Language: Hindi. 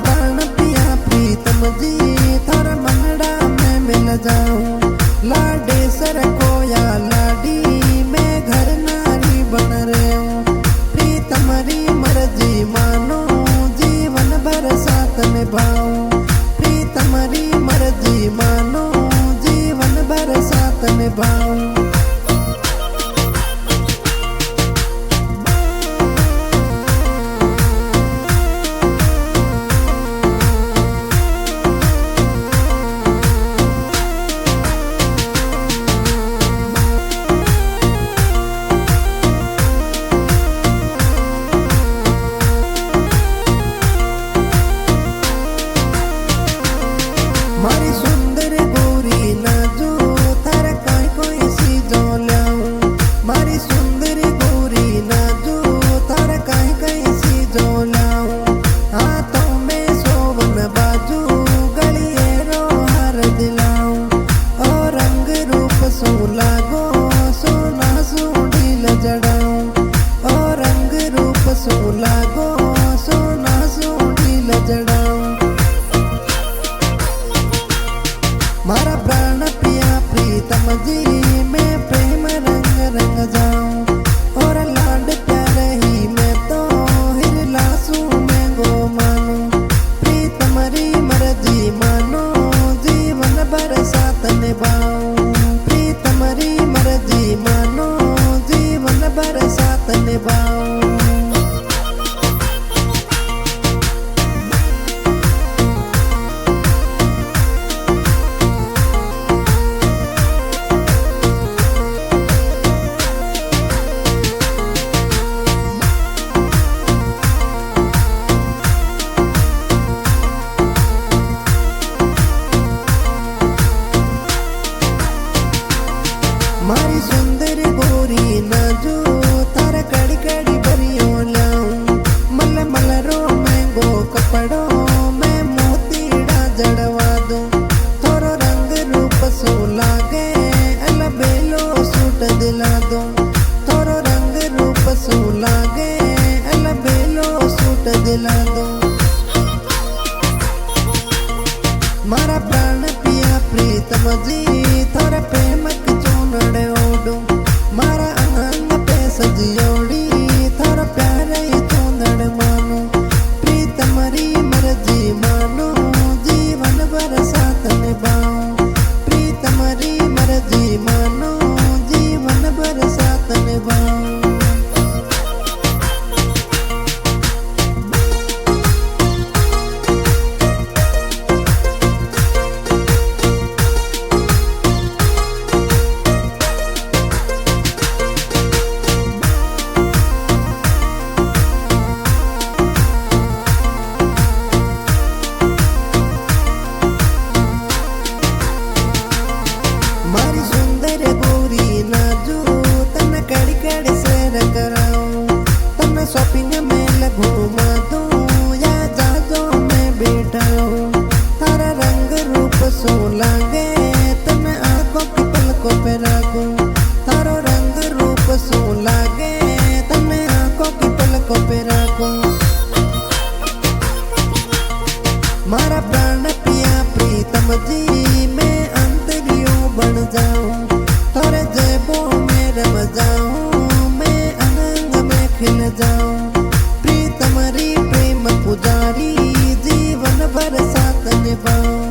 प्राण पिया प्रीतम जी थारा मनड़ा में मिल जाऊं। लाडे सर को या लाडी मैं घर नारी बन रहे हूँ। प्रीतम री मर्जी मानो जीवन भर साथ निभाऊं। प्रीतम री मर्जी मानो जीवन भर साथ निभाऊं। मारी सुंदर गोरी नाजो थारा काई कोई सी जो लाऊं। मारी सुंदर गोरी नाजो थारा काई कोई सी जो लाऊं। हाथों में सोवन बाजू गलिए रो हार दिलाऊं। और रंग रूप सो लागो सोना सोडी लजड़ाऊं। और रंग रूप सो लागो सोना सोडी लजड़ाऊं। मारा प्राण पिया प्रीतम जी मैं प्रेम रंग रंग जाऊं। और लाड प्यार ही मैं तो हिरलासू में गो मानूं। प्रीतम री मर्जी मानो जीवन भर साथ निभाऊं। प्रीतम री मर्जी मानो जीवन भर साथ निभाऊं। मारी सुंदर गोरी नाजो थारा कड़ी कड़ी बरियो लाऊं। मल मल रो मैं गो कपड़ो मैं मोतीड़ा जड़वा दूं। थोरो रंग रूप सो लागे अल बेलो सूट दिला दूं। थोरो रंग रूप सो लागे अल बेलो सूट दिला दूं। मारा प्राण पिया प्रीतम जी थारा प्रेम चूनड़े ओडूं। मारा अंग पे सजियोड़ी थारा प्यार ही चूनड़ मानूं। प्रीतम री मर्जी मानो जीवन भर साथ निभाऊं। प्रीतम री मर्जी मानो जीवन भर साथ निभाऊं। मारी सुंदर गोरी नाजो तन कड़ी कड़ी सैर कराऊं। तन शॉपिंग में घुमा दूं या जाजो में बैठाऊं। थारा रंग रूप सो लागे तन आंखों की पलकों पे रखूं। थारो रंग रूप सो लागे तन आंखों की पलकों पे रखूं। मारा प्राण पिया प्रीतम जी मैं अंतरियों बन जाऊं। थोड़े जेबों में रम जाऊं मैं आनंद में खिल जाऊं। प्रीतम री प्रेम पुजारी जीवन भर साथ निभाऊं।